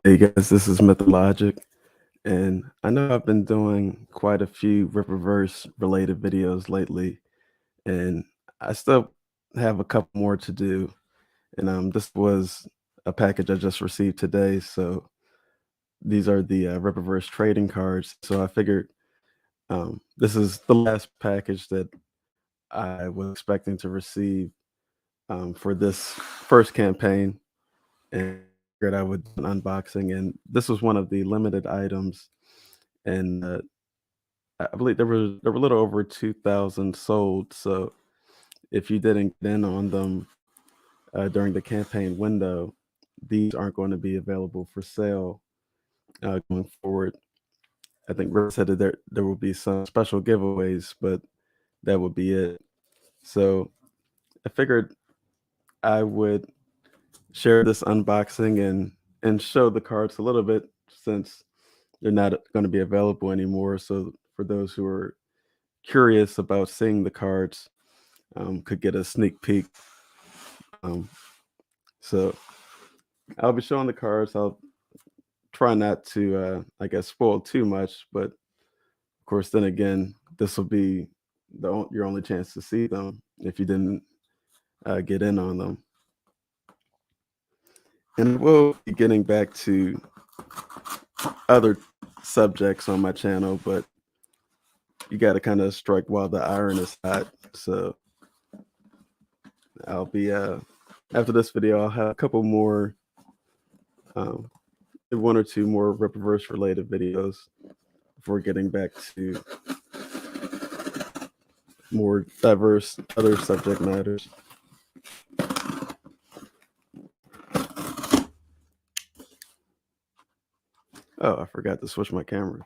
Hey guys, this is Mythologic, and I know I've been doing quite a few Rippaverse related videos lately, and I still have a couple more to do. And this was a package I just received today, so these are the Rippaverse trading cards. So I figured this is the last package that I was expecting to receive for this first campaign, and figured I would do an unboxing. And this was one of the limited items, and I believe there were a little over 2,000 sold. So if you didn't get in on them during the campaign window, these aren't going to be available for sale going forward. I think Rip said that there will be some special giveaways, but that would be it. So I figured I would share this unboxing and show the cards a little bit, since they're not going to be available anymore. So for those who are curious about seeing the cards, could get a sneak peek. Um, so I'll be showing the cards. I'll try not to, I guess, spoil too much, but of course, then again, this will be your only chance to see them if you didn't get in on them. And we'll be getting back to other subjects on my channel, but you got to kind of strike while the iron is hot. So I'll be after this video, I'll have a couple more, um, one or two more Rippaverse related videos before getting back to more diverse other subject matters. Oh, I forgot to switch my camera.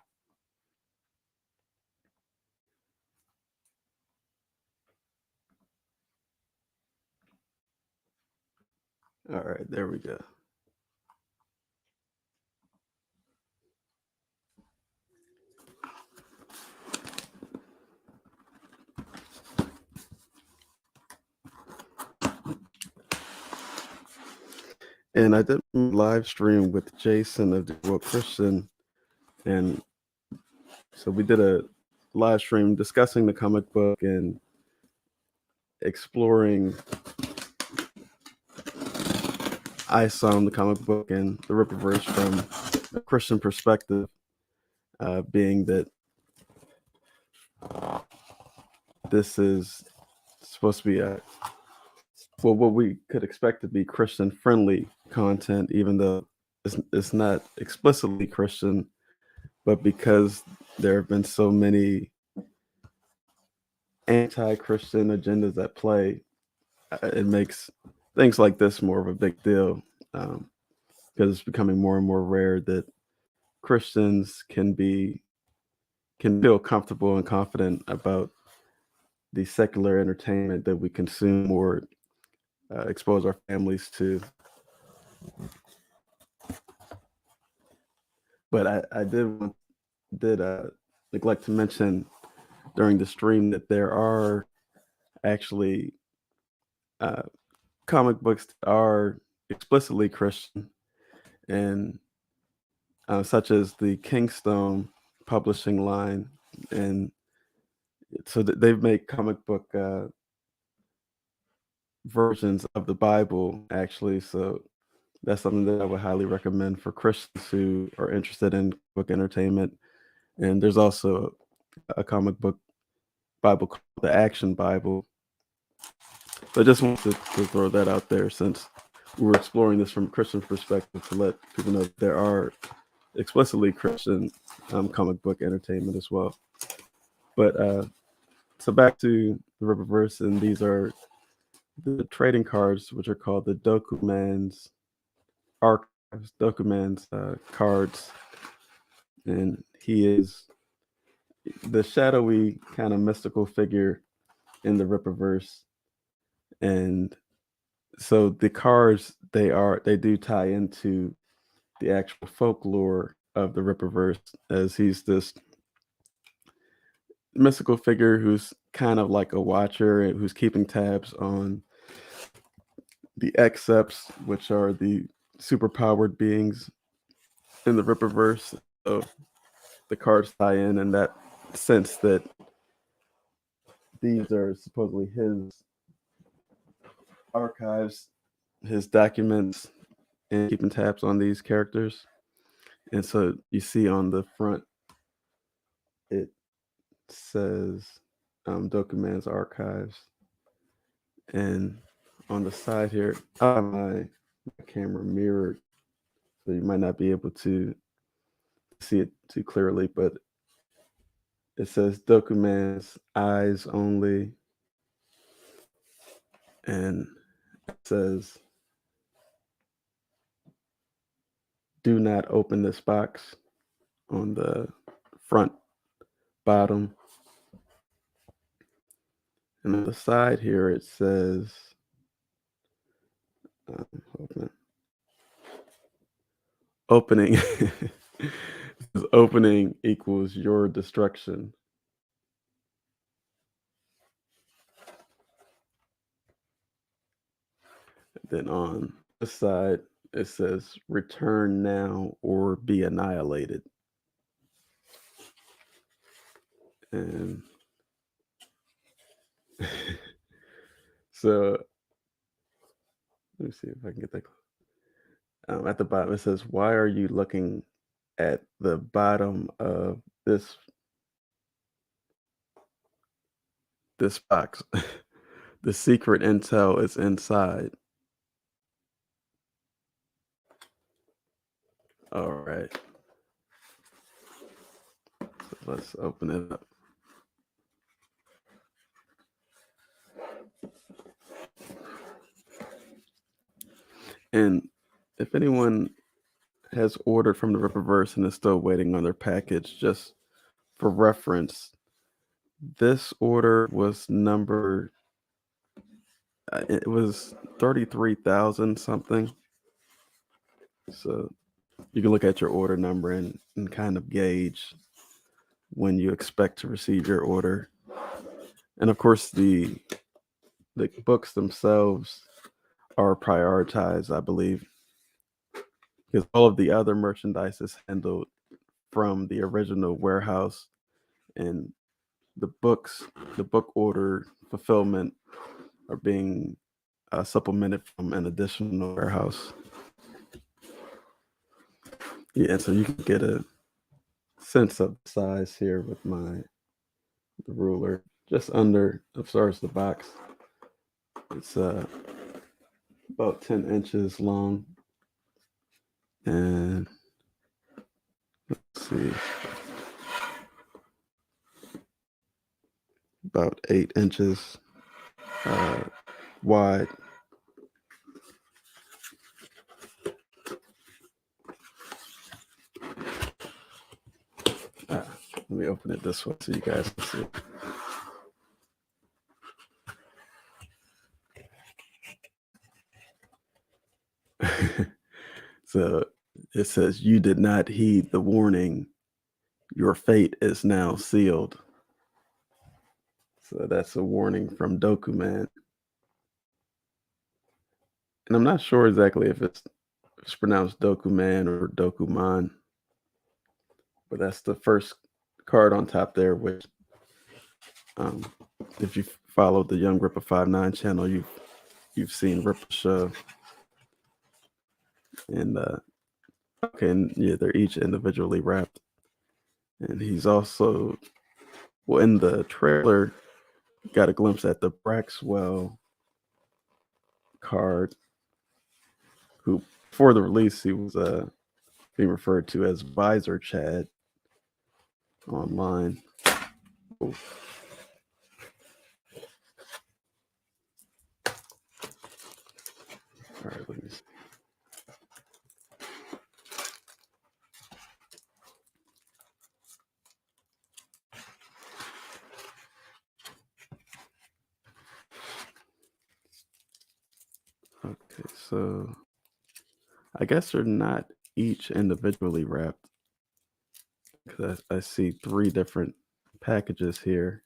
All right, there we go. And I did a live stream with Jason of the World Christian, and so we did a live stream discussing the comic book and exploring Isom, the comic book, and the Rippaverse from a Christian perspective, being that this is supposed to be what we could expect to be Christian friendly content, even though it's not explicitly Christian, but because there have been so many anti-Christian agendas at play, it makes things like this more of a big deal, because it's becoming more and more rare that Christians can feel comfortable and confident about the secular entertainment that we consume or expose our families to. But I did neglect to mention during the stream that there are actually uh, comic books that are explicitly Christian, and such as the Kingstone publishing line, and so they've made comic book versions of the Bible actually. So that's something that I would highly recommend for Christians who are interested in book entertainment. And there's also a comic book Bible called the Action Bible. So I just wanted to throw that out there, since we were exploring this from a Christian perspective, to let people know that there are explicitly Christian comic book entertainment as well. But so back to the Rippaverse, and these are the trading cards, which are called the Dokumaan's archives, Dokumaan's cards, and he is the shadowy kind of mystical figure in the Rippaverse. And so the cards, they do tie into the actual folklore of the Rippaverse, as he's this mystical figure who's kind of like a watcher and who's keeping tabs on the Accepts, which are the superpowered beings in the Rippaverse. So the cards tie in that sense that these are supposedly his archives, his documents, and keeping tabs on these characters. And so you see on the front, it says Dokumaan's archives. And on the side here, I have my camera mirrored, so you might not be able to see it too clearly, but it says Dokumaan's eyes only. And it says, do not open this box on the front bottom. And on the side here, it says, opening. Opening equals your destruction. Then on this side, it says return now or be annihilated. And so let me see if I can get that. At the bottom, it says, why are you looking at the bottom of this box? The secret intel is inside. All right. So let's open it up. And if anyone has ordered from the Rippaverse and is still waiting on their package, just for reference, this order was number, it was 33,000 something. So you can look at your order number and kind of gauge when you expect to receive your order. And of course, the books themselves are prioritized, I believe, because all of the other merchandise is handled from the original warehouse, and the book order fulfillment are being supplemented from an additional warehouse. Yeah, so you can get a sense of the size here with the ruler, just under, as far as the box. It's about 10 inches long, and let's see, about 8 inches wide. Let me open it this way so you guys can see it. So it says, you did not heed the warning. Your fate is now sealed. So that's a warning from Dokumaan. And I'm not sure exactly if it's pronounced Dokumaan or Dokumaan, but that's the first card on top there, which if you followed the Young Rippa 59 channel, you've seen Rippa show. And okay, and yeah, they're each individually wrapped. And he's also, well, in the trailer, got a glimpse at the Braxwell card, who before the release he was being referred to as Visor Chad online. Oh. All right, let me see. Okay, so I guess they're not each individually wrapped, because I see 3 different packages here.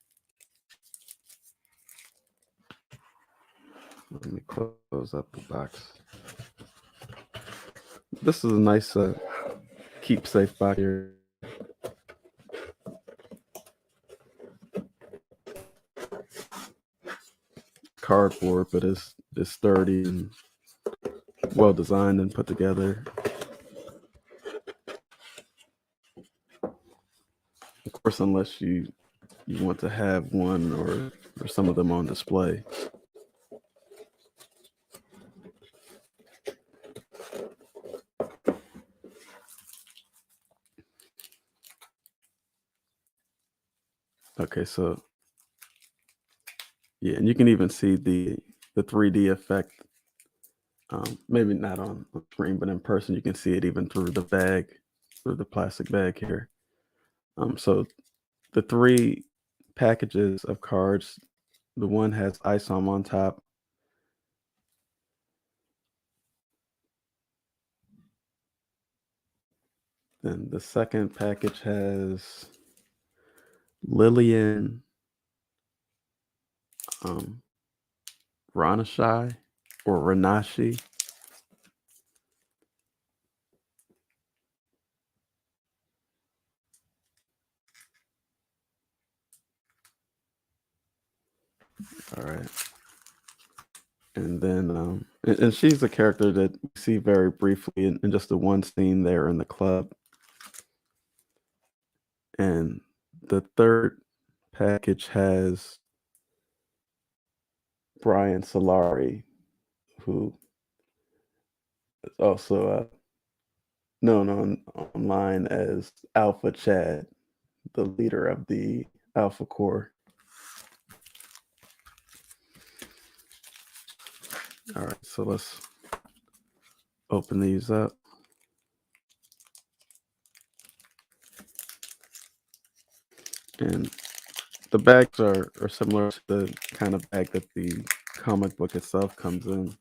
Let me close up the box. This is a nice keepsafe box here. Cardboard, but it's sturdy and well designed and put together. Of course, unless you want to have one or some of them on display. Okay, so yeah, and you can even see the 3D effect. Maybe not on screen, but in person, you can see it even through the bag, through the plastic bag here. So the 3 packages of cards, the one has Isom on top. Then the second package has Lilian Ronashi or Ronashi. All right. And then, and she's a character that we see very briefly in just the one scene there in the club. And the third package has Bryan Solari, who is also known online as Alpha Chad, the leader of the Alpha Core. All right, so let's open these up. And the bags are similar to the kind of bag that the comic book itself comes in,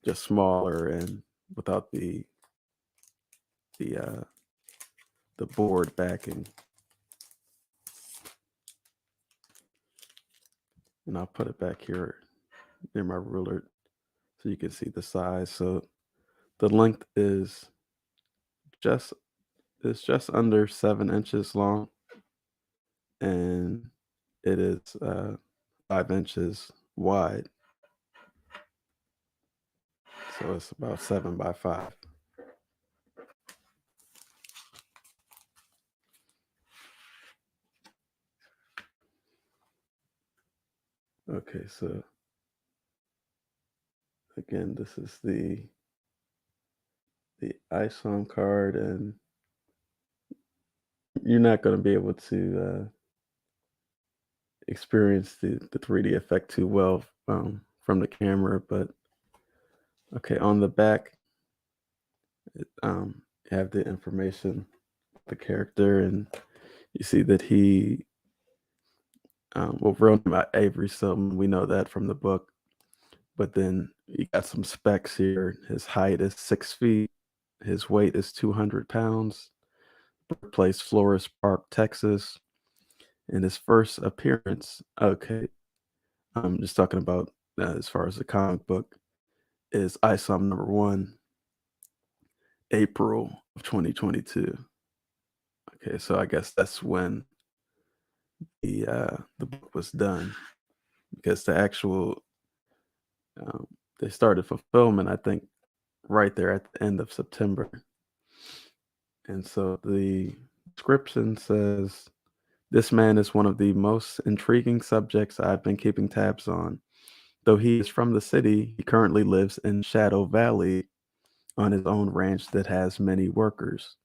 just smaller and without the board backing. And I'll put it back here near my ruler so you can see the size. So the length is just under 7 inches long, and it is 5 inches wide. So it's about 7 by 5. Okay, so again, this is the Isom card, and you're not going to be able to experience the 3D effect too well from the camera, but okay, on the back, you have the information, the character, and you see that he, well, real name about Avery Silman, we know that from the book, but then you got some specs here. His height is 6 feet, his weight is 200 pounds, birthplace Flores Park, Texas, and his first appearance, okay, I'm just talking about as far as the comic book, is Isom #1, April of 2022. Okay, so I guess that's when the book was done, because the actual they started fulfillment, I think, right there at the end of September. And so the description says, "This man is one of the most intriguing subjects I've been keeping tabs on. Though he is from the city, he currently lives in Shadow Valley on his own ranch that has many workers."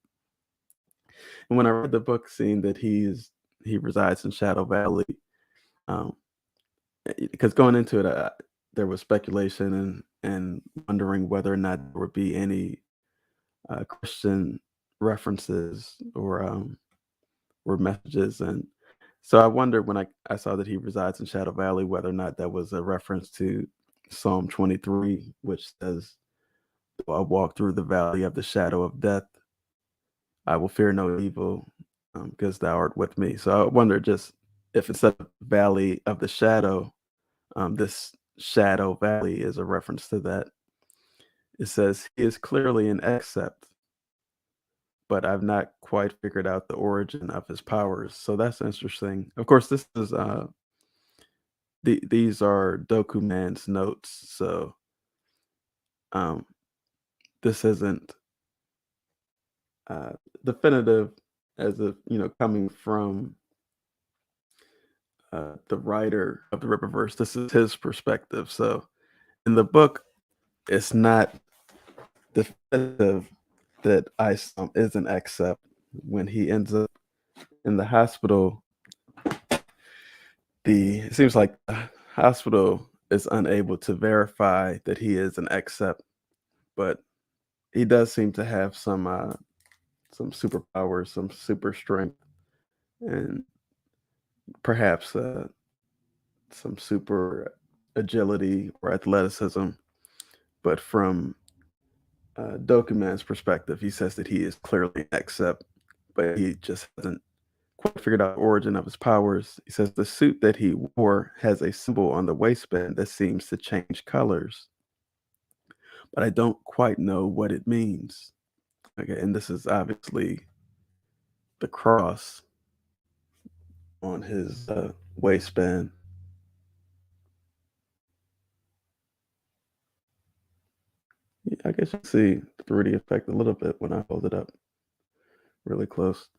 And when I read the book, seeing that he resides in Shadow Valley, um, because going into it, there was speculation and wondering whether or not there would be any Christian references or messages, and so I wondered when I saw that he resides in Shadow Valley whether or not that was a reference to Psalm 23, which says, "Though I walk through the valley of the shadow of death, I will fear no evil, because thou art with me." So I wonder just if instead of valley of the shadow, this Shadow Valley is a reference to that. It says, "He is clearly an accept. but I've not quite figured out the origin of his powers. So that's interesting. Of course, this is these are Dokumaan's notes, so um, this isn't uh, definitive as if coming from the writer of the Rippaverse. This is his perspective. So in the book, it's not definitive that Isom is an accept. When he ends up in the hospital, it seems like the hospital is unable to verify that he is an accept, but he does seem to have some superpowers, some super strength, and perhaps some super agility or athleticism. But from Dokuman's perspective, he says that he is clearly an accept, but he just hasn't quite figured out the origin of his powers. He says the suit that he wore has a symbol on the waistband that seems to change colors, but I don't quite know what it means. Okay, and this is obviously the cross on his waistband. Yeah, I guess you can see the 3D effect a little bit when I hold it up really close.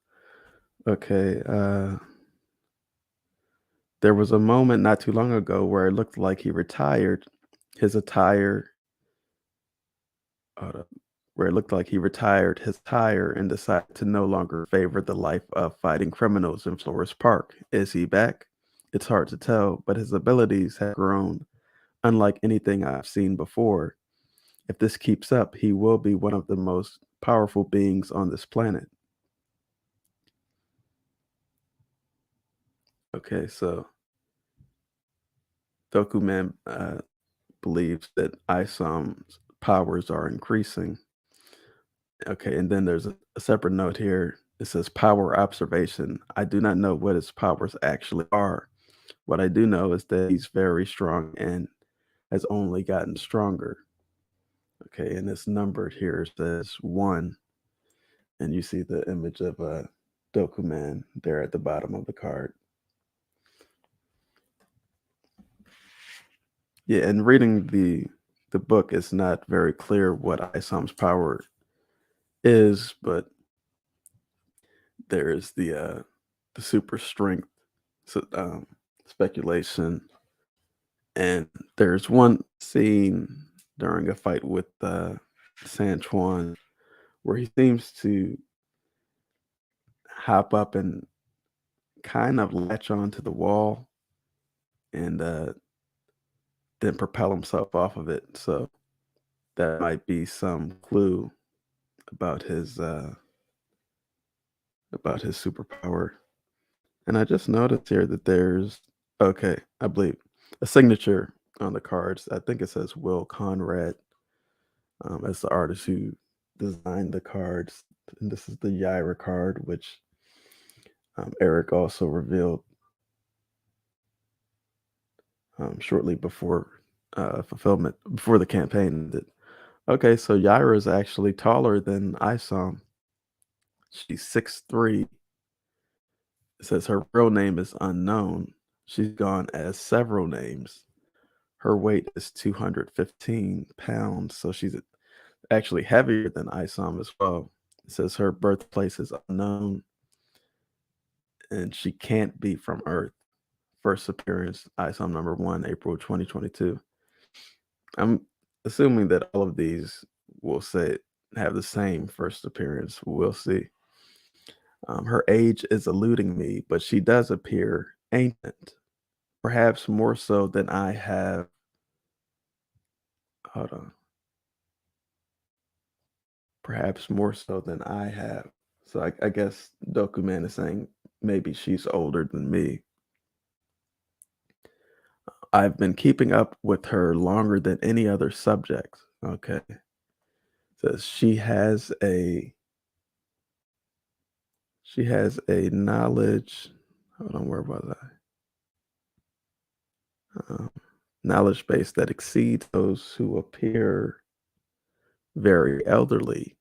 Okay, there was a moment not too long ago where it looked like he retired his attire, hold up, where it looked like he retired his tire and decided to no longer favor the life of fighting criminals in Flores Park. Is he back? It's hard to tell, but his abilities have grown unlike anything I've seen before. If this keeps up, he will be one of the most powerful beings on this planet. Okay, so Dokuman believes that Isom's powers are increasing. Okay, and then there's a separate note here. It says power observation. I do not know what his powers actually are. What I do know is that he's very strong and has only gotten stronger. Okay, and it's numbered here. It says 1, and you see the image of a Dokuman there at the bottom of the card. Yeah, and reading the book, it's not very clear what Isom's power is, but there's the super strength, so, speculation, and there's one scene during a fight with Santwan where he seems to hop up and kind of latch onto the wall and then propel himself off of it. So that might be some clue about his superpower. And I just noticed here that there's okay, I believe a signature on the cards. I think it says Will Conrad as the artist who designed the cards. And this is the Yaira card, which Eric also revealed shortly before fulfillment, before the campaign ended. Okay, so Yaira is actually taller than Isom. She's 6'3". It says her real name is unknown. She's gone as several names. Her weight is 215 pounds, so she's actually heavier than Isom as well. It says her birthplace is unknown, and she can't be from Earth. First appearance, Isom number 1, April 2022. I'm assuming that all of these will say have the same first appearance. We'll see. Her age is eluding me, but she does appear ancient, perhaps more so than I have. Hold on. Perhaps more so than I have. So I guess Dokuman is saying maybe she's older than me. I've been keeping up with her longer than any other subject. Okay. Says she has a knowledge. Hold on, where was I? Knowledge base that exceeds those who appear very elderly.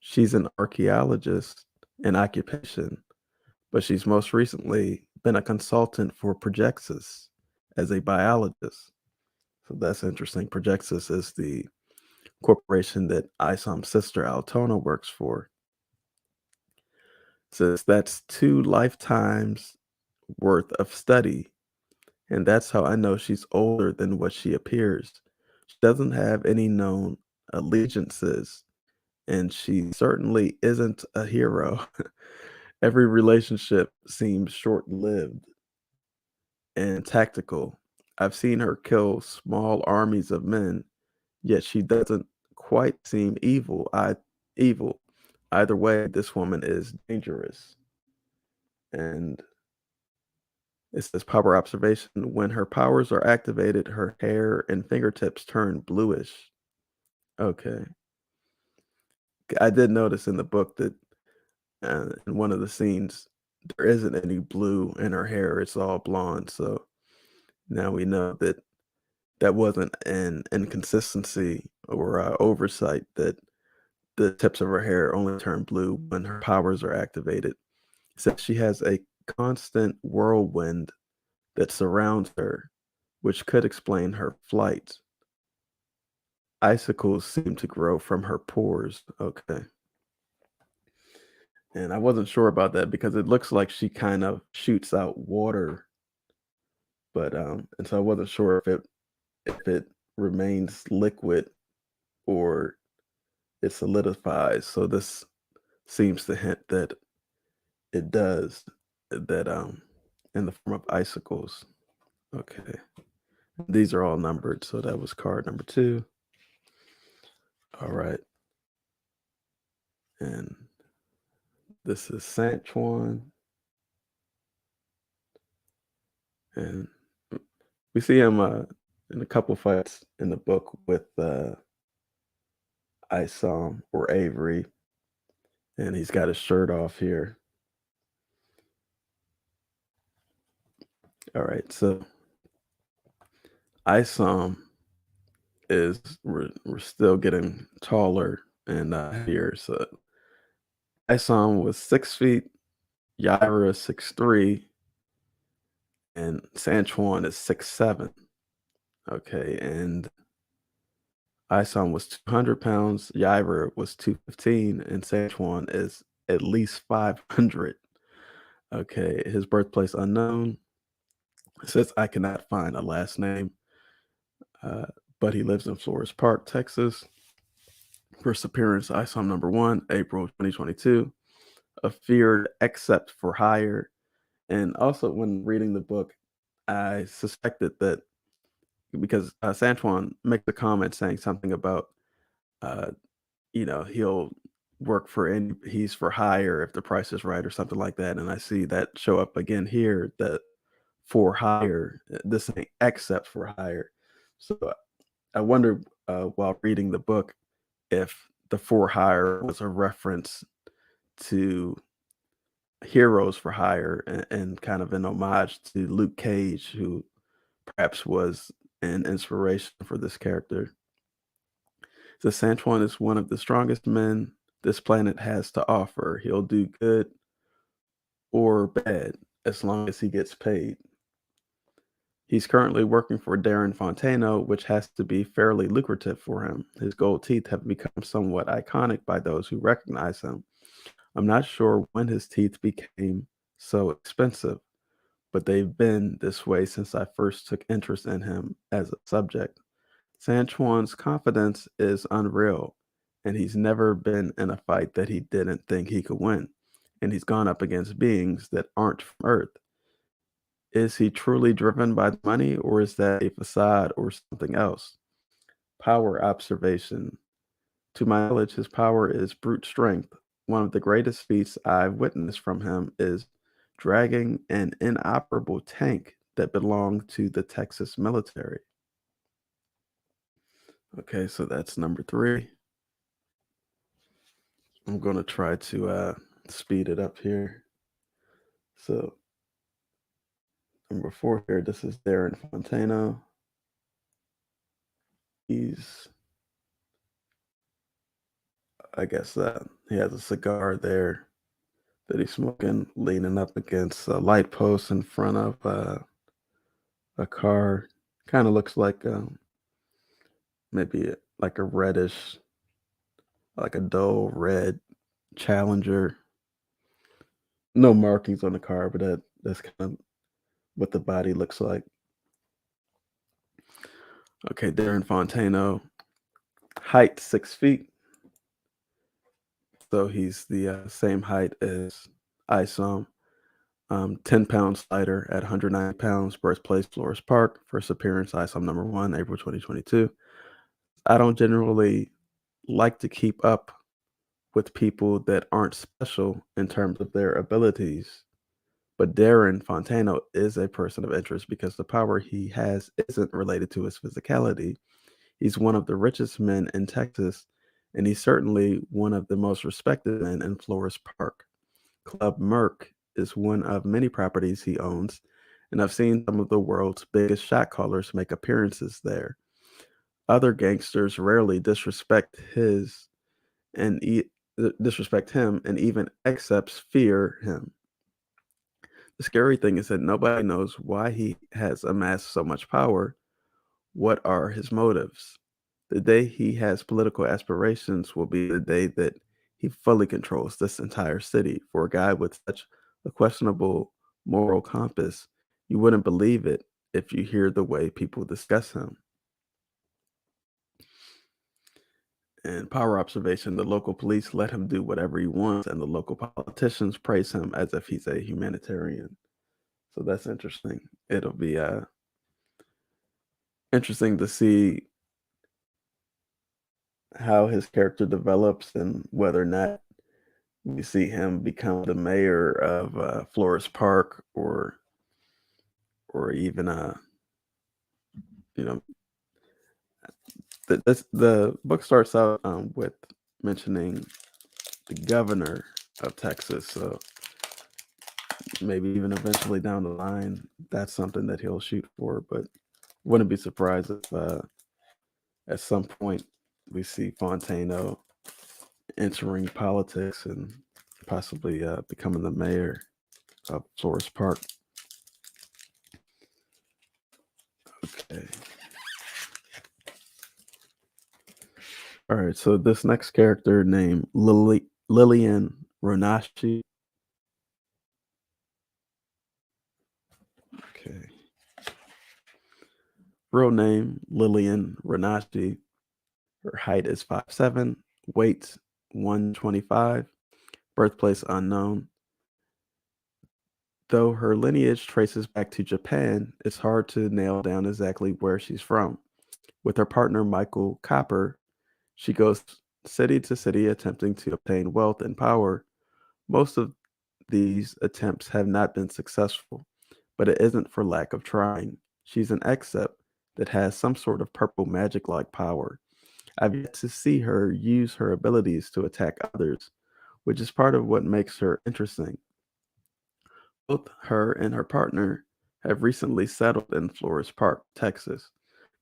She's an archaeologist in occupation, but she's most recently been a consultant for Projexis as a biologist. So that's interesting. Projexis is the corporation that Isom's sister Altona works for. Says that's 2 lifetimes worth of study, and that's how I know she's older than what she appears. She doesn't have any known allegiances, and she certainly isn't a hero. Every relationship seems short-lived and tactical. I've seen her kill small armies of men, yet she doesn't quite seem evil. Either way, this woman is dangerous. And it says power observation. When her powers are activated, her hair and fingertips turn bluish. Okay. I did notice in the book that in one of the scenes, there isn't any blue in her hair. It's all blonde. So now we know that that wasn't an inconsistency or oversight, that the tips of her hair only turn blue when her powers are activated. It says she has a constant whirlwind that surrounds her, which could explain her flight. Icicles seem to grow from her pores. Okay. And I wasn't sure about that because it looks like she kind of shoots out water, but and so I wasn't sure if it remains liquid or it solidifies. So this seems to hint that it does, that in the form of icicles. Okay. These are all numbered, so that was card number 2. All right. And this is Santwan. And we see him in a couple fights in the book with Isom or Avery, and he's got his shirt off here. All right, so Isom is we're still getting taller and heavier. So Isom was 6 feet, Yaira is 6'3", and Santwan is 6'7". Okay, and Isom was 200 pounds, Yaira was 215, and Santwan is at least 500. Okay, his birthplace unknown. It says I cannot find a last name, uh, but he lives in Flores Park, Texas. First appearance, Isom number 1, April 2022. A feared except for hire. And also, when reading the book, I suspected that because Santwan makes a comment saying something about, uh, he'll work for any, he's for hire if the price is right or something like that. And I see that show up again here, that for hire, this ain't except for hire. So I wonder while reading the book if the for hire was a reference to Heroes for Hire and kind of an homage to Luke Cage, who perhaps was an inspiration for this character. So Santwan is one of the strongest men this planet has to offer. He'll do good or bad as long as he gets paid. He's currently working for Darren Fontaino, which has to be fairly lucrative for him. His gold teeth have become somewhat iconic by those who recognize him. I'm not sure when his teeth became so expensive, but they've been this way since I first took interest in him as a subject. Sanchuan's confidence is unreal, and he's never been in a fight that he didn't think he could win, and he's gone up against beings that aren't from Earth. Is he truly driven by money, or is that a facade or something else? Power observation. To my knowledge, his power is brute strength. One of the greatest feats I've witnessed from him is dragging an inoperable tank that belonged to the Texas military. Okay, so that's number 3. I'm going to try to speed it up here. So, number 4 here, this is Darren Fontaino. He's I guess he has a cigar there that he's smoking, leaning up against a light post in front of a car. Kind of looks like maybe like a reddish, like a dull red Challenger. No markings on the car, but that's kind of what the body looks like. Okay, Darren Fontaino, height 6 feet. So he's the same height as Isom. 10 pounds lighter at 190 pounds, birthplace Flores Park. First appearance, Isom #1, April 2022. I don't generally like to keep up with people that aren't special in terms of their abilities. But Darren Fontaino is a person of interest because the power he has isn't related to his physicality. He's one of the richest men in Texas, and he's certainly one of the most respected men in Flores Park. Club Merc is one of many properties he owns, and I've seen some of the world's biggest shot callers make appearances there. Other gangsters rarely and disrespect him and even accepts fear him. The scary thing is that nobody knows why he has amassed so much power. What are his motives? The day he has political aspirations will be the day that he fully controls this entire city. For a guy with such a questionable moral compass, you wouldn't believe it if you hear the way people discuss him. And power observation, the local police let him do whatever he wants, and the local politicians praise him as if he's a humanitarian. So that's interesting. It'll be interesting to see how his character develops and whether or not we see him become the mayor of Flores Park, or even you know the book starts out with mentioning the governor of Texas. So maybe even eventually down the line, that's something that he'll shoot for. But wouldn't be surprised if at some point we see Fontaino entering politics and possibly becoming the mayor of Flores Park. Okay. All right. So this next character named Lilian Ronashi. Okay. Real name Lilian Ronashi. Her height is 5'7", weight 125, birthplace unknown. Though her lineage traces back to Japan, it's hard to nail down exactly where she's from. With her partner Michael Copper, she goes city to city attempting to obtain wealth and power. Most of these attempts have not been successful, but it isn't for lack of trying. She's an except that has some sort of purple magic like power. I've yet to see her use her abilities to attack others, which is part of what makes her interesting. Both her and her partner have recently settled in Flores Park, Texas.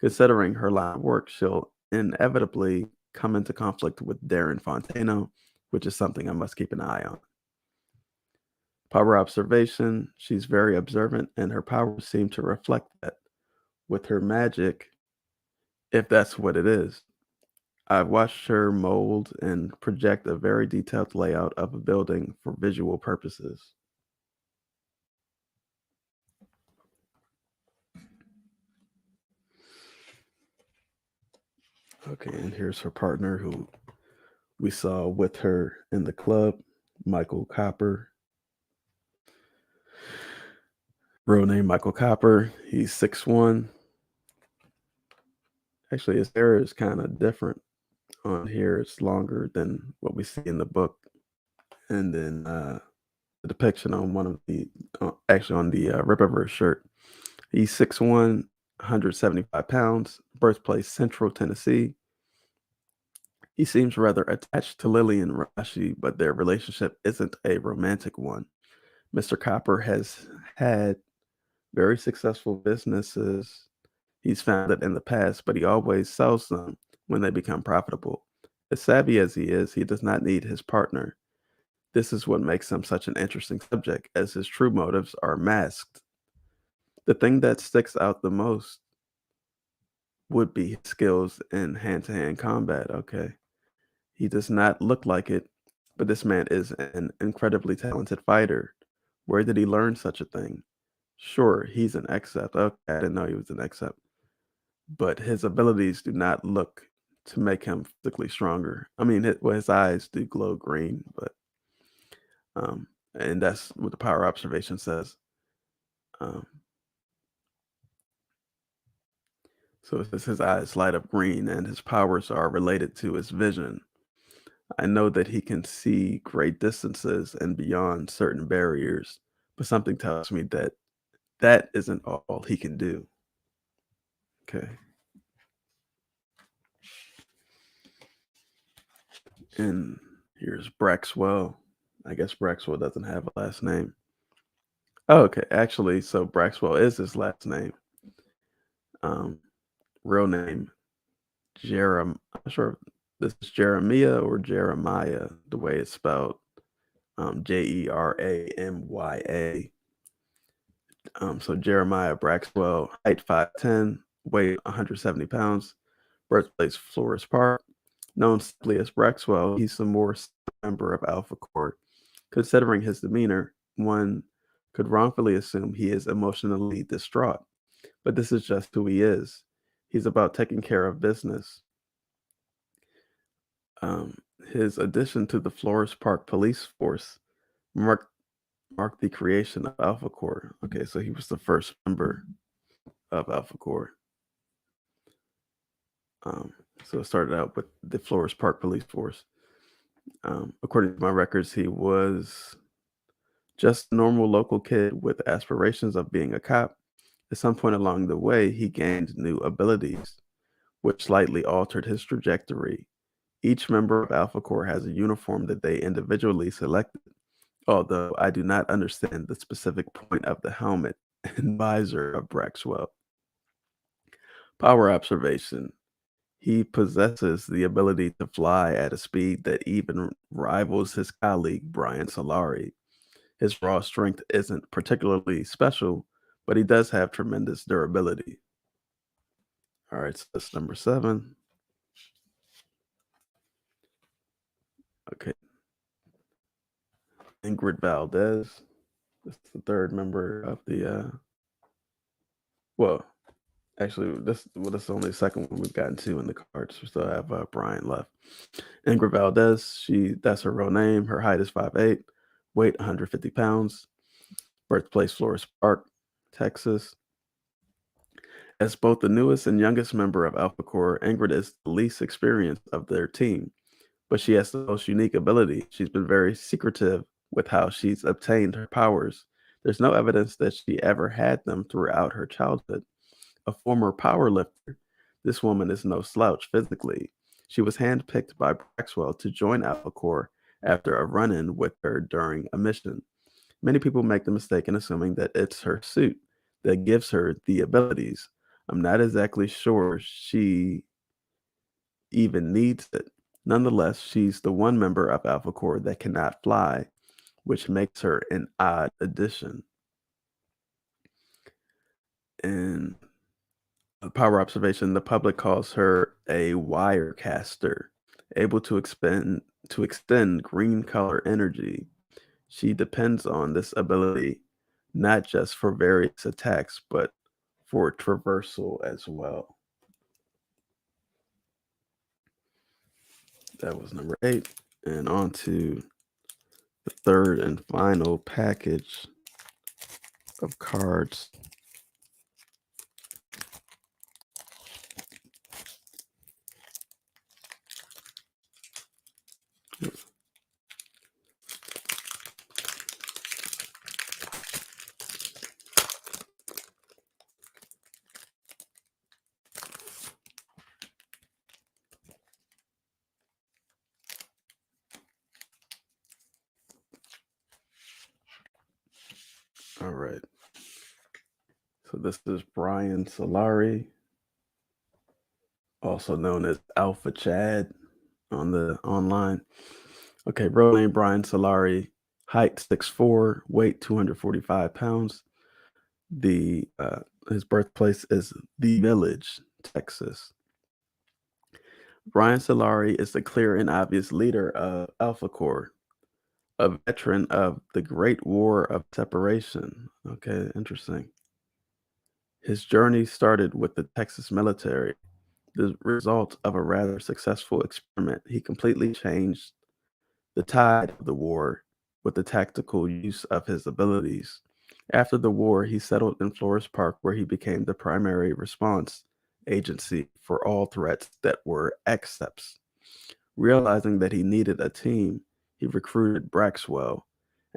Considering her line of work, she'll inevitably come into conflict with Darren Fontaino, which is something I must keep an eye on. Power observation, she's very observant, and her powers seem to reflect that. With her magic, if that's what it is, I've watched her mold and project a very detailed layout of a building for visual purposes. Okay, and here's her partner who we saw with her in the club, Michael Copper. Real name Michael Copper. He's 6'1". Actually, his hair is kind of different on here. It's longer than what we see in the book. And then the depiction on one of the, actually on the Rippaverse shirt. He's 6'1", 175 pounds, birthplace Central Tennessee. He seems rather attached to Lilian Ronashi, but their relationship isn't a romantic one. Mr. Copper has had very successful businesses he's founded in the past, but he always sells them when they become profitable. As savvy as he does not need his partner. This is what makes him such an interesting subject, as his true motives are masked. The thing that sticks out the most would be his skills in hand-to-hand combat. Okay. He does not look like it, but this man is an incredibly talented fighter. Where did he learn such a thing? Sure, he's an except. Okay, I didn't know he was an except. But his abilities do not look to make him physically stronger. I mean, his eyes do glow green, but and that's what the power observation says. Um, so it says his eyes light up green, and his powers are related to his vision. I know that he can see great distances and beyond certain barriers, but something tells me that that isn't all he can do. Okay. And here's Braxwell. I guess Braxwell doesn't have a last name. Oh, okay. Actually, so Braxwell is his last name. Um, Real name, I'm not sure if this is Jeremiah or Jeremiah, the way it's spelled. Jeramya. So Jeremiah Braxwell, height 5'10", weight 170 pounds, birthplace Flores Park. Known simply as Braxwell, he's a more member of Alpha Corps. Considering his demeanor, one could wrongfully assume he is emotionally distraught, but this is just who he is. He's about taking care of business. Um, his addition to the Flores Park police force marked the creation of Alpha Corps. Okay, so he was the first member of Alpha Corps. Um, so it started out with the Flores Park Police Force. According to my records, he was just a normal local kid with aspirations of being a cop. At some point along the way, he gained new abilities, which slightly altered his trajectory. Each member of Alpha Corps has a uniform that they individually selected, although I do not understand the specific point of the helmet and visor of Braxwell. Power observation. He possesses the ability to fly at a speed that even rivals his colleague, Bryan Solari. His raw strength isn't particularly special, but he does have tremendous durability. All right, so that's number 7. Okay. Ingrid Valdez. This is the third member of well, actually, this is only the second one we've gotten to in the cards. We still have Bryan left. Ingrid Valdez, that's her real name. Her height is 5'8", weight 150 pounds, birthplace Flores Park, Texas. As both the newest and youngest member of Alpha Corps, Ingrid is the least experienced of their team, but she has the most unique ability. She's been very secretive with how she's obtained her powers. There's no evidence that she ever had them throughout her childhood. A former power lifter, this woman is no slouch physically. She was handpicked by Braxwell to join Alpha Corps after a run-in with her during a mission. Many people make the mistake in assuming that it's her suit that gives her the abilities. I'm not exactly sure she even needs it. Nonetheless, she's the one member of Alpha Corps that cannot fly, which makes her an odd addition. And power observation, the public calls her a wire caster, able to extend green color energy. She depends on this ability not just for various attacks, but for traversal as well. That was number 8. And on to the third and final package of cards. All right. So this is Bryan Solari, also known as Alpha Chad on the online. Okay, real name Bryan Solari, height 6'4", weight 245 pounds. The his birthplace is The Village, Texas. Bryan Solari is the clear and obvious leader of Alpha Corps, a veteran of the Great War of Separation. Okay, interesting. His journey started with the Texas military, the result of a rather successful experiment. He completely changed the tide of the war with the tactical use of his abilities. After the war, he settled in Flores Park, where he became the primary response agency for all threats that were accepts. Realizing that he needed a team, he recruited Braxwell,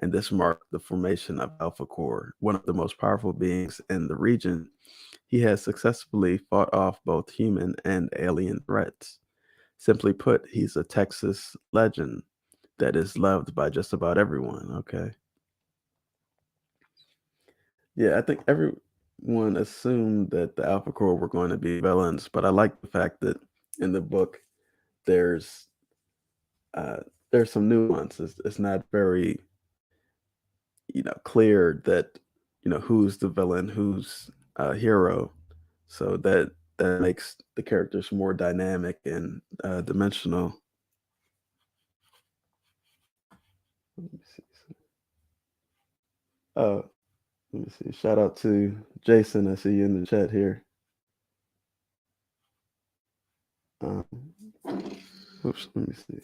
and this marked the formation of Alpha Corps, one of the most powerful beings in the region. He has successfully fought off both human and alien threats. Simply put, he's a Texas legend that is loved by just about everyone. Okay. Yeah, I think everyone assumed that the Alpha Corps were going to be villains, but I like the fact that in the book there's uh, there's some nuances. It's not very clear that who's the villain, who's a hero. So that makes the characters more dynamic and dimensional. Let me see. Oh, let me see. Shout out to Jason. I see you in the chat here. Um, oops, let me see.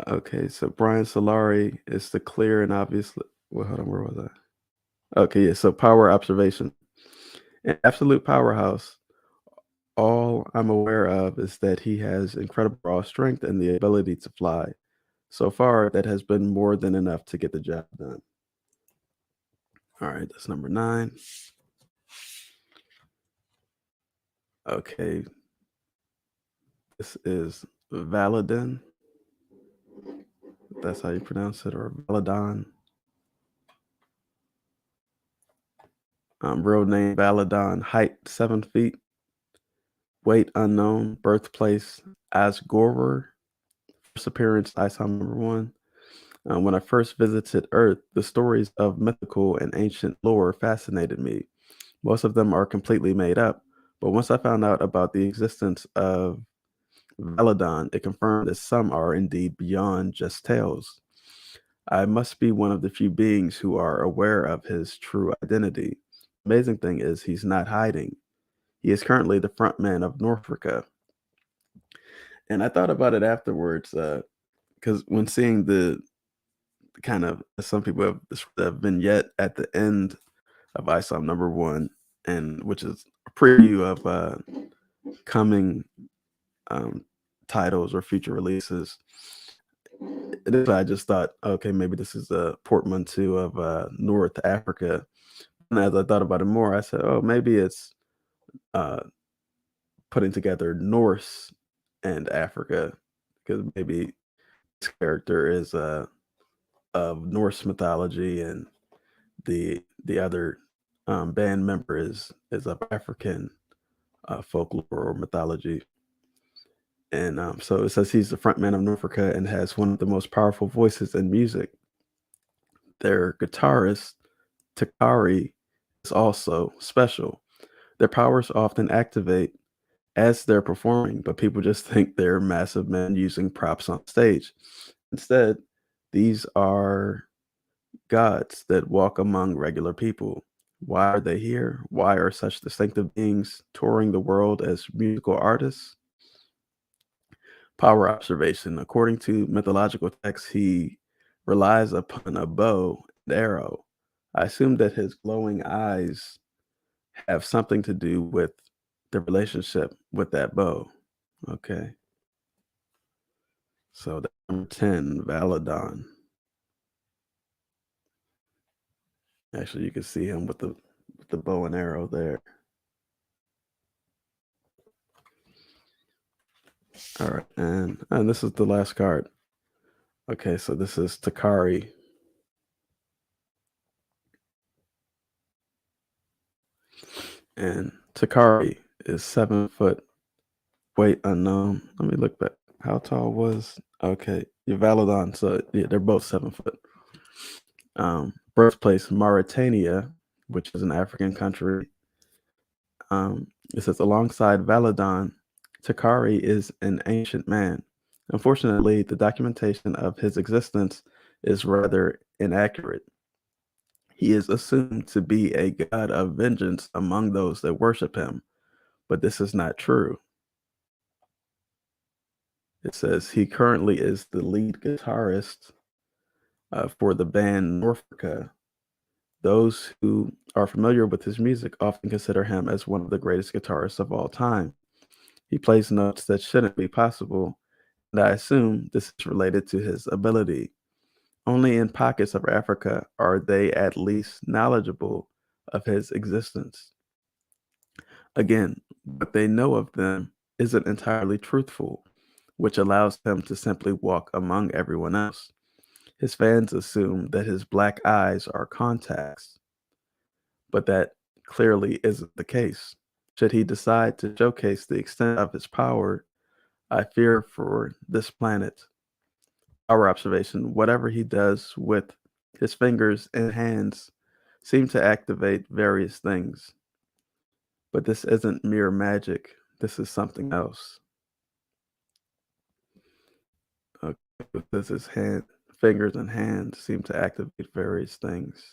Okay, so Bryan Solari is the clear and obvious. Well, hold on, where was I? Okay, yeah. So power observation, an absolute powerhouse. All I'm aware of is that he has incredible raw strength and the ability to fly. So far, that has been more than enough to get the job done. All right, that's number 9. Okay, this is Validan. That's how you pronounce it, or Validan. Real name Validan, height 7 feet, weight unknown, birthplace Asgorer, first appearance Isom number 1. When I first visited Earth, the stories of mythical and ancient lore fascinated me. Most of them are completely made up, but once I found out about the existence of Validan, it confirmed that some are indeed beyond just tales. I must be one of the few beings who are aware of his true identity. Amazing thing is, he's not hiding. He is currently the front man of Norfolka. And I thought about it afterwards, because when seeing the kind of, some people have the vignette at the end of ISOM number 1, and which is a preview of coming um, titles or future releases. I just thought, okay, maybe this is a portmanteau of North Africa. And as I thought about it more, I said, oh, maybe it's uh, putting together Norse and Africa, because maybe this character is of Norse mythology, and the other band member is of African folklore or mythology. And so it says he's the frontman of Norfolka and has one of the most powerful voices in music. Their guitarist, Takhari, is also special. Their powers often activate as they're performing, but people just think they're massive men using props on stage. Instead, these are gods that walk among regular people. Why are they here? Why are such distinctive beings touring the world as musical artists? Power observation. According to mythological texts, he relies upon a bow and arrow. I assume that his glowing eyes have something to do with the relationship with that bow. Okay. So that's number 10, Validan. Actually, you can see him with the bow and arrow there. All right, and this is the last card. Okay, so this is Takhari. And Takhari is 7 foot weight unknown. Let me look back. How tall was? Okay, yeah, Validan. So yeah, they're both 7 foot. Birthplace Mauritania, which is an African country. It says alongside Validan, Takhari is an ancient man. Unfortunately, the documentation of his existence is rather inaccurate. He is assumed to be a god of vengeance among those that worship him, but this is not true. It says he currently is the lead guitarist for the band Norfolka. Those who are familiar with his music often consider him as one of the greatest guitarists of all time. He plays notes that shouldn't be possible, and I assume this is related to his ability. Only in pockets of Africa are they at least knowledgeable of his existence. Again, what they know of them isn't entirely truthful, which allows him to simply walk among everyone else. His fans assume that his black eyes are contacts, but that clearly isn't the case. Should he decide to showcase the extent of his power, I fear for this planet. Our observation, whatever he does with his fingers and hands, seem to activate various things. But this isn't mere magic. This is something else. This is fingers and hands seem to activate various things.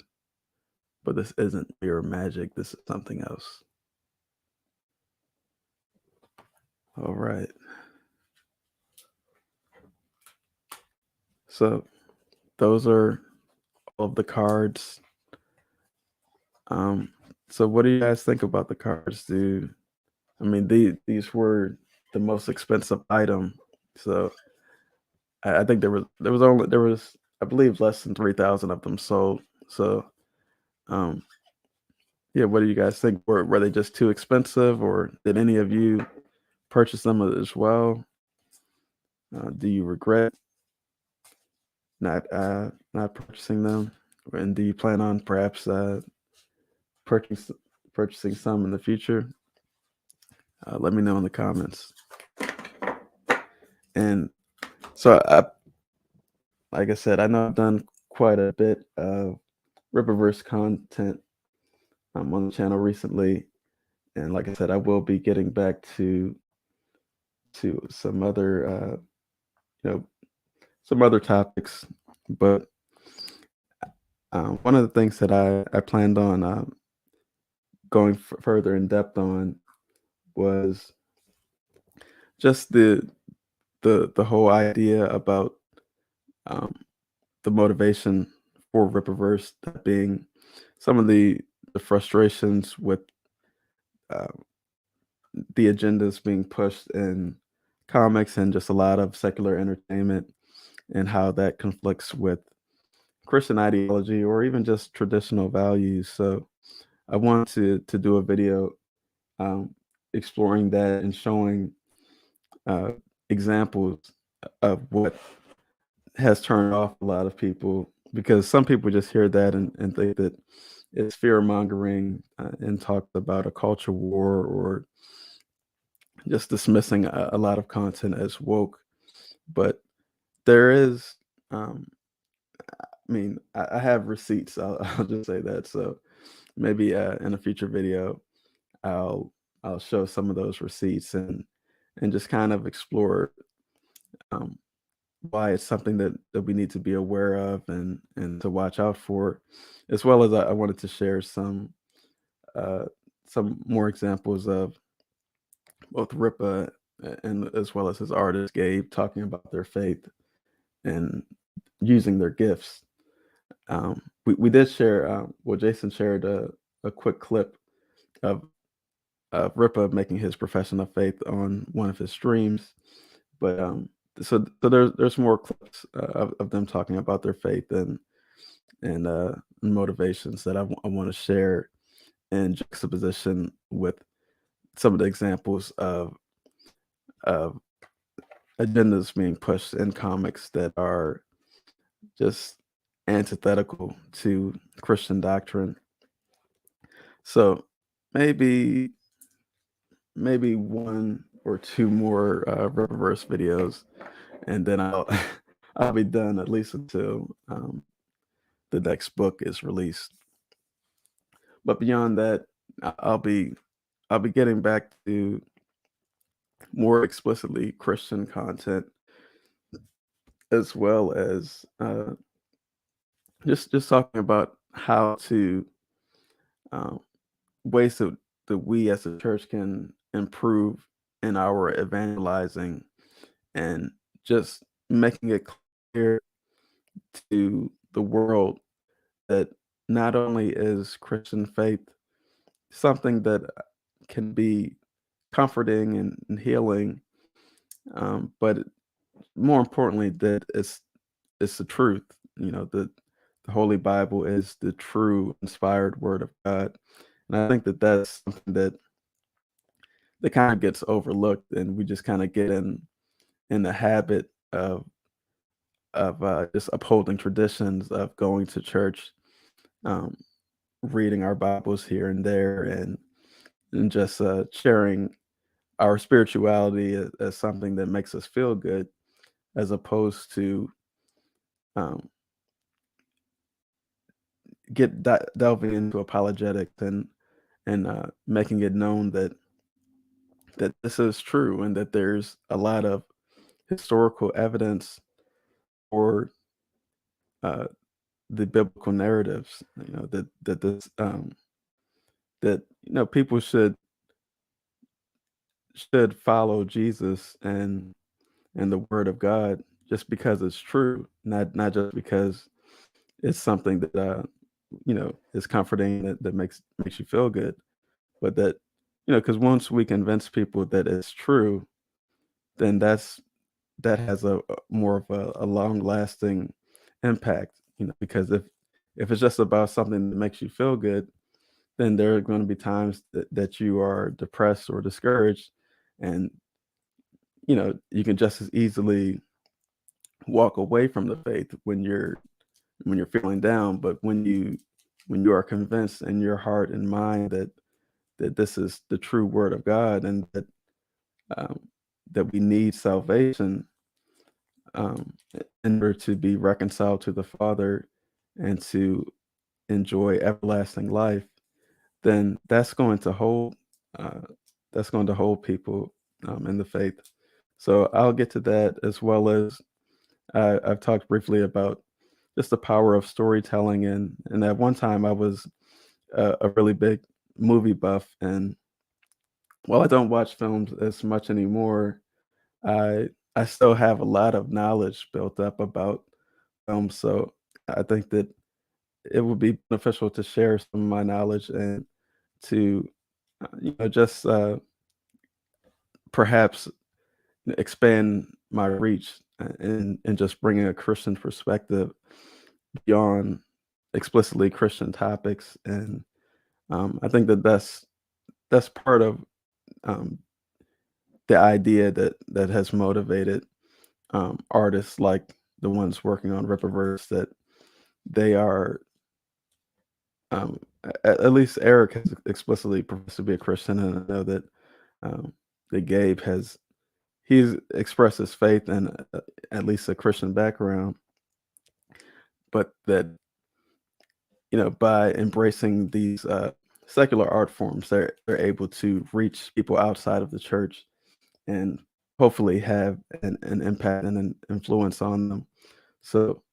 But this isn't mere magic. This is something else. All right. So those are all of the cards. So what do you guys think about the cards? I mean these were the most expensive item. So I think there was I believe less than 3,000 of them sold. So um yeah, what do you guys think? Were they just too expensive, or did any of you purchase them as well? Do you regret not purchasing them? And do you plan on perhaps purchase, purchasing some in the future? Let me know in the comments. And so, like I said, I know I've done quite a bit of Rippaverse content on the channel recently, and like I said, I will be getting back to some other you know some other topics. But one of the things that I planned on going further in depth on was just the whole idea about um, the motivation for Rippaverse, that being some of the frustrations with uh, the agendas being pushed in comics and just a lot of secular entertainment, and how that conflicts with Christian ideology or even just traditional values. So I wanted to do a video um, exploring that and showing uh, examples of what has turned off a lot of people, because some people just hear that and think that it's fear mongering and talk about a culture war, or just dismissing a lot of content as woke. But there is, um, I mean, I have receipts. I'll just say that. So maybe in a future video, I'll I'll show some of those receipts and just kind of explore um, why it's something that we need to be aware of and to watch out for, as well as I wanted to share uh, some more examples of both Ripa and as well as his artist Gabe talking about their faith and using their gifts. We did share, well, Jason shared a quick clip of Ripa making his profession of faith on one of his streams, but so there's more clips of them talking about their faith and motivations that I want to share in juxtaposition with some of the examples of agendas being pushed in comics that are just antithetical to Christian doctrine. So maybe one or two more Rippaverse videos, and then I'll I'll be done at least until the next book is released. But beyond that, I'll be getting back to more explicitly Christian content, as well as just talking about how to um, ways that we as a church can improve in our evangelizing, and just making it clear to the world that not only is Christian faith something that can be comforting and healing, but more importantly, that it's the truth. You know, the Holy Bible is the true inspired Word of God, and I think that that's something that kind of gets overlooked, and we just kind of get in the habit of just upholding traditions of going to church, um, reading our Bibles here and there, and just sharing our spirituality as something that makes us feel good, as opposed to um, delving into apologetics and making it known that this is true, and that there's a lot of historical evidence for uh, the biblical narratives. You know, that people should follow Jesus and the Word of God just because it's true, not just because it's something that is comforting, that makes you feel good, but that, because once we convince people that it's true, then that has a more of a long lasting impact. Because if it's just about something that makes you feel good, then there are going to be times that you are depressed or discouraged, and you can just as easily walk away from the faith when you're feeling down. But when you are convinced in your heart and mind that this is the true Word of God, and um, that we need salvation, um, in order to be reconciled to the Father and to enjoy everlasting life, then uh, that's going to hold people in the faith. So I'll get to that, as well as I've talked briefly about just the power of storytelling, and at one time I was a really big movie buff, and while I don't watch films as much anymore, I I still have a lot of knowledge built up about films. So I think that it would be beneficial to share some of my knowledge, and to just perhaps expand my reach, and just bringing a Christian perspective beyond explicitly Christian topics. And I think that that's part of um, the idea that has motivated artists like the ones working on Rippaverse, that they are, at least Eric has explicitly professed to be a Christian, and I know um, that Gabe he's expressed his faith in at least a Christian background, but that by embracing these secular art forms, they're able to reach people outside of the church, and hopefully have an impact and an influence on them. So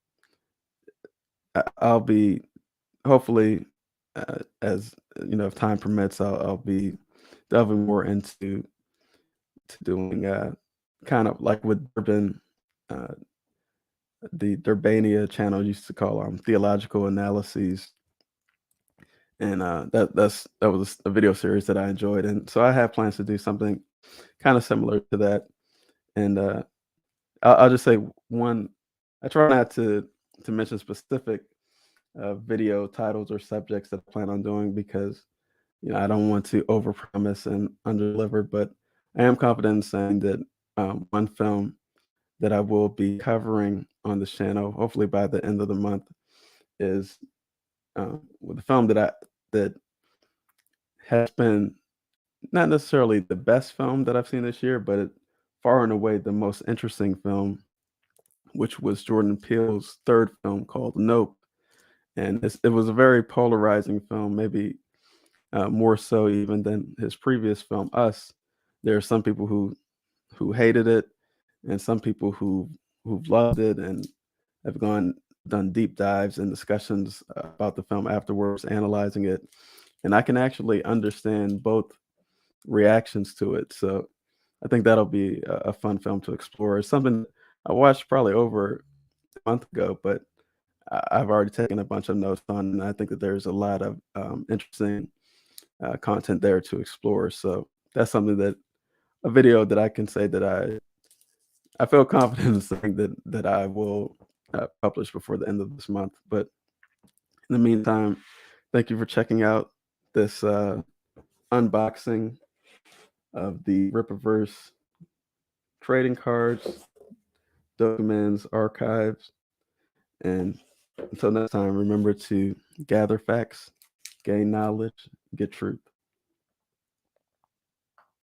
I'll be, hopefully, as if time permits, I'll be delving more into to doing kind of like what uh, the Durbania channel used to call theological analyses, and that was a video series that I enjoyed, and so I have plans to do something kind of similar to that. And I'll just say one. I try not to mention specific video titles or subjects that I plan on doing, because I don't want to overpromise and underdeliver. But I am confident in saying that one film that I will be covering on the channel, hopefully by the end of the month, is the film that has been not necessarily the best film that I've seen this year, but far and away the most interesting film, which was Jordan Peele's third film called Nope. And it was a very polarizing film, maybe more so even than his previous film, Us. There are some people who hated it, and some people who've loved it and have done deep dives and discussions about the film afterwards, analyzing it. And I can actually understand both reactions to it. So I think that'll be a fun film to explore. It's something I watched probably over a month ago, but I've already taken a bunch of notes on, and I think that there's a lot of interesting content there to explore. So that's something that a video that I can say that I feel confident in saying that I will publish before the end of this month. But in the meantime, thank you for checking out this unboxing of the Rippaverse trading cards, Dokumaan's archives, and until next time, remember to gather facts, gain knowledge, get truth.